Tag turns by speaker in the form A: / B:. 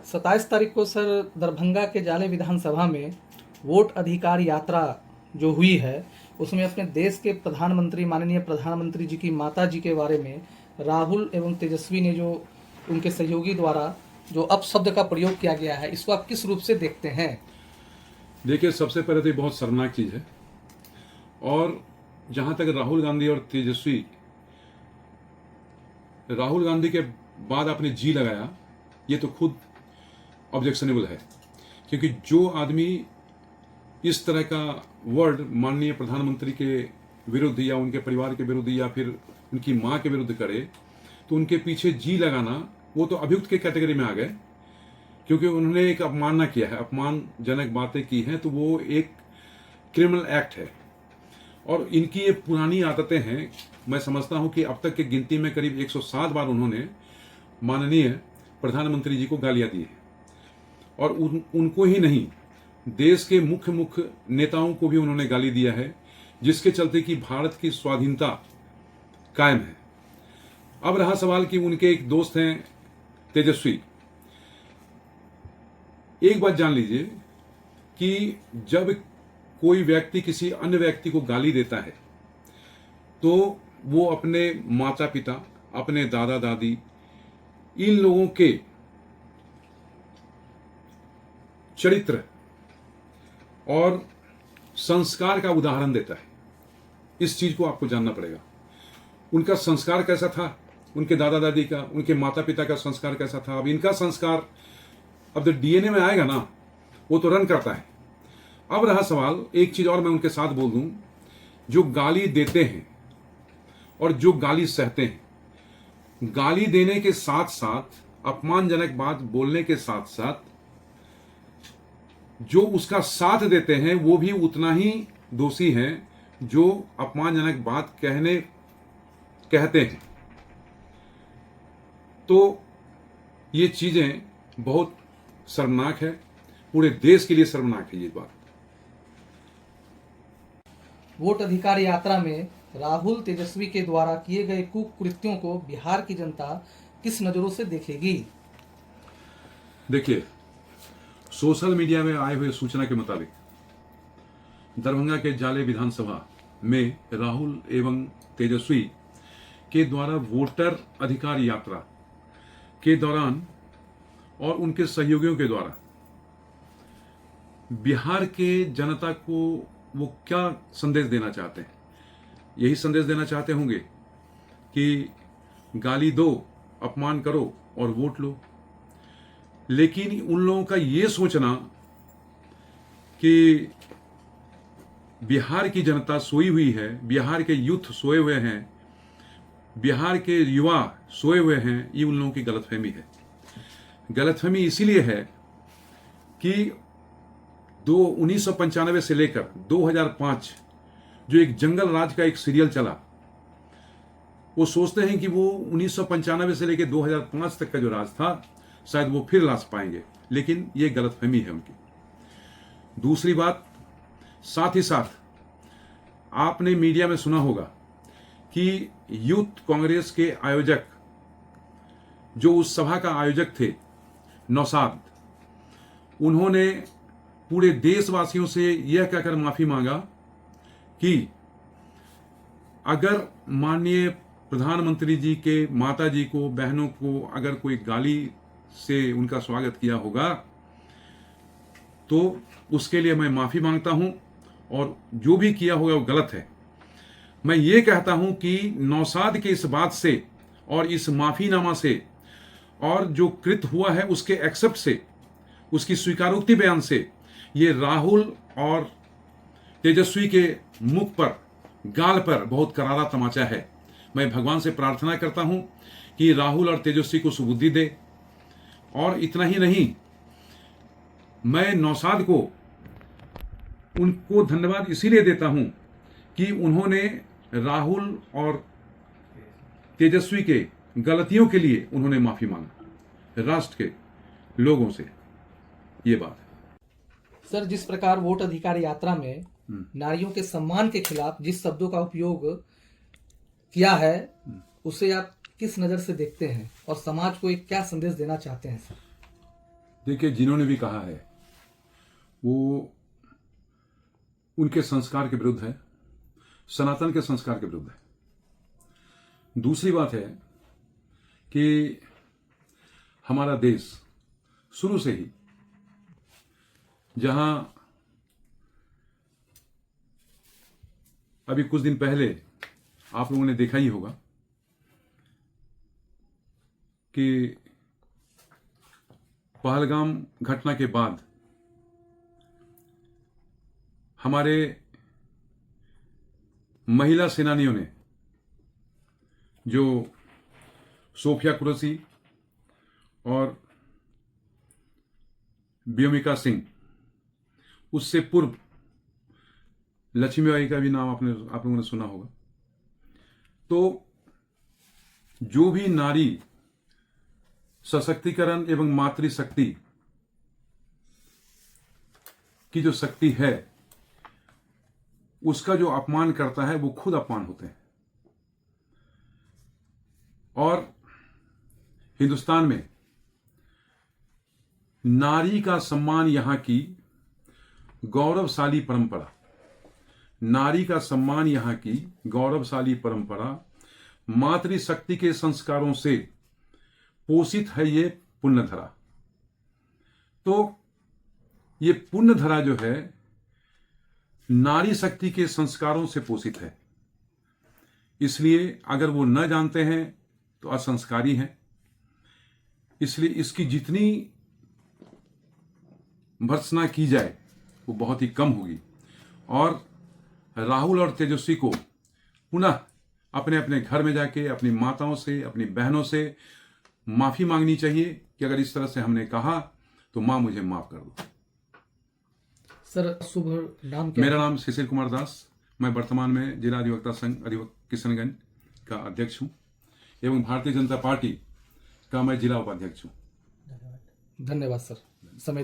A: 27 तारीख को सर दरभंगा के जाले विधानसभा में वोट अधिकार यात्रा जो हुई है उसमें अपने देश के प्रधानमंत्री माननीय प्रधानमंत्री जी की माता जी के बारे में राहुल एवं तेजस्वी ने जो उनके सहयोगी द्वारा जो अपशब्द का प्रयोग किया गया है, इसको आप किस रूप से देखते हैं?
B: देखिए, सबसे पहले तो ये बहुत शर्मनाक चीज़ है। और जहाँ तक राहुल गांधी और तेजस्वी, राहुल गांधी के बाद आपने जी लगाया, ये तो खुद ऑब्जेक्शनेबल है। क्योंकि जो आदमी इस तरह का वर्ड माननीय प्रधानमंत्री के विरुद्ध या उनके परिवार के विरुद्ध या फिर उनकी माँ के विरुद्ध करे, तो उनके पीछे जी लगाना वो तो अभियुक्त के कैटेगरी में आ गए। क्योंकि उन्होंने एक अपमानना किया है, अपमानजनक बातें की हैं, तो वो एक क्रिमिनल एक्ट है। और इनकी ये पुरानी आदतें हैं। मैं समझता हूं कि अब तक की गिनती में करीब 107 बार उन्होंने माननीय प्रधानमंत्री जी को गालियां दी है। और उनको ही नहीं, देश के मुख्य नेताओं को भी उन्होंने गाली दिया है, जिसके चलते कि भारत की स्वाधीनता कायम है। अब रहा सवाल कि उनके एक दोस्त हैं तेजस्वी। एक बात जान लीजिए कि जब कोई व्यक्ति किसी अन्य व्यक्ति को गाली देता है तो वो अपने माता पिता, अपने दादा दादी, इन लोगों के चरित्र और संस्कार का उदाहरण देता है। इस चीज को आपको जानना पड़ेगा। उनका संस्कार कैसा था, उनके दादा दादी का, उनके माता पिता का संस्कार कैसा था। अब इनका संस्कार अब तो डीएनए में आएगा ना, वो तो रन करता है। अब रहा सवाल, एक चीज और मैं उनके साथ बोल दूं, जो गाली देते हैं और जो गाली सहते हैं, गाली देने के साथ साथ, अपमानजनक बात बोलने के साथ साथ जो उसका साथ देते हैं वो भी उतना ही दोषी हैं जो अपमानजनक बात कहते हैं। तो ये चीजें बहुत शर्मनाक है, पूरे देश के लिए शर्मनाक है ये बात।
A: वोट अधिकार यात्रा में राहुल तेजस्वी के द्वारा किए गए कुकृत्यों को बिहार की जनता किस नजरों से देखेगी?
B: देखिए, सोशल मीडिया में आए हुए सूचना के मुताबिक दरभंगा के जाले विधानसभा में राहुल एवं तेजस्वी के द्वारा वोटर अधिकार यात्रा के दौरान और उनके सहयोगियों के द्वारा बिहार के जनता को वो क्या संदेश देना चाहते हैं? यही संदेश देना चाहते होंगे कि गाली दो, अपमान करो और वोट लो। लेकिन उन लोगों का ये सोचना कि बिहार की जनता सोई हुई है, बिहार के यूथ सोए हुए हैं, बिहार के युवा सोए हुए हैं, ये उन लोगों की गलतफहमी है। गलतफहमी इसीलिए है कि 1995 से लेकर 2005 जो एक जंगल राज का एक सीरियल चला, वो सोचते हैं कि वो 1995 से लेकर 2005 तक का जो राज था शायद वो फिर ला पाएंगे, लेकिन ये गलतफहमी है उनकी। दूसरी बात, साथ ही साथ आपने मीडिया में सुना होगा कि यूथ कांग्रेस के आयोजक, जो उस सभा का आयोजक थे नौशाद, उन्होंने पूरे देशवासियों से यह कहकर माफी मांगा कि अगर माननीय प्रधानमंत्री जी के माता जी को, बहनों को अगर कोई गाली से उनका स्वागत किया होगा तो उसके लिए मैं माफी मांगता हूं, और जो भी किया होगा वो गलत है। मैं ये कहता हूं कि नौशाद के इस बात से और इस माफीनामा से और जो कृत हुआ है उसके एक्सेप्ट से, उसकी स्वीकारोक्ति बयान से, ये राहुल और तेजस्वी के मुख पर, गाल पर बहुत करारा तमाचा है। मैं भगवान से प्रार्थना करता हूं कि राहुल और तेजस्वी को सुबुद्धि दे। और इतना ही नहीं, मैं नौशाद को, उनको धन्यवाद इसीलिए देता हूं कि उन्होंने राहुल और तेजस्वी के गलतियों के लिए उन्होंने माफी मांगा राष्ट्र के लोगों से। ये बात है
A: सर, जिस प्रकार वोट अधिकार यात्रा में नारियों के सम्मान के खिलाफ जिस शब्दों का उपयोग किया है, उसे आप किस नजर से देखते हैं और समाज को एक क्या संदेश देना चाहते हैं सर?
B: देखिए, जिन्होंने भी कहा है वो उनके संस्कार के विरुद्ध है, सनातन के संस्कार के विरुद्ध है। दूसरी बात है कि हमारा देश शुरू से ही, जहां अभी कुछ दिन पहले आप लोगों ने देखा ही होगा कि पहलगाम घटना के बाद हमारे महिला सेनानियों ने, जो सोफिया कुरैशी और व्योमिका सिंह, उससे पूर्व लक्ष्मीबाई का भी नाम आप लोगों ने सुना होगा, तो जो भी नारी सशक्तिकरण एवं मातृशक्ति की जो शक्ति है, उसका जो अपमान करता है वो खुद अपमान होते हैं। और हिंदुस्तान में नारी का सम्मान, यहां की गौरवशाली परंपरा, नारी का सम्मान, यहां की गौरवशाली परंपरा मातृशक्ति के संस्कारों से पोषित है। ये पुण्यधरा, तो ये पुण्यधरा जो है नारी शक्ति के संस्कारों से पोषित है। इसलिए अगर वो न जानते हैं तो असंस्कारी हैं। इसलिए इसकी जितनी भर्त्सना की जाए वो बहुत ही कम होगी। और राहुल और तेजस्वी को पुनः अपने अपने घर में जाके अपनी माताओं से, अपनी बहनों से माफी मांगनी चाहिए कि अगर इस तरह से हमने कहा तो मां मुझे माफ कर दो।
A: सर, शुभ नाम क्या?
B: मेरा नाम शिशिर कुमार दास। मैं वर्तमान में जिला अधिवक्ता संघ किशनगंज का अध्यक्ष हूं एवं भारतीय जनता पार्टी का मैं जिला उपाध्यक्ष हूं।
A: धन्यवाद सर, समय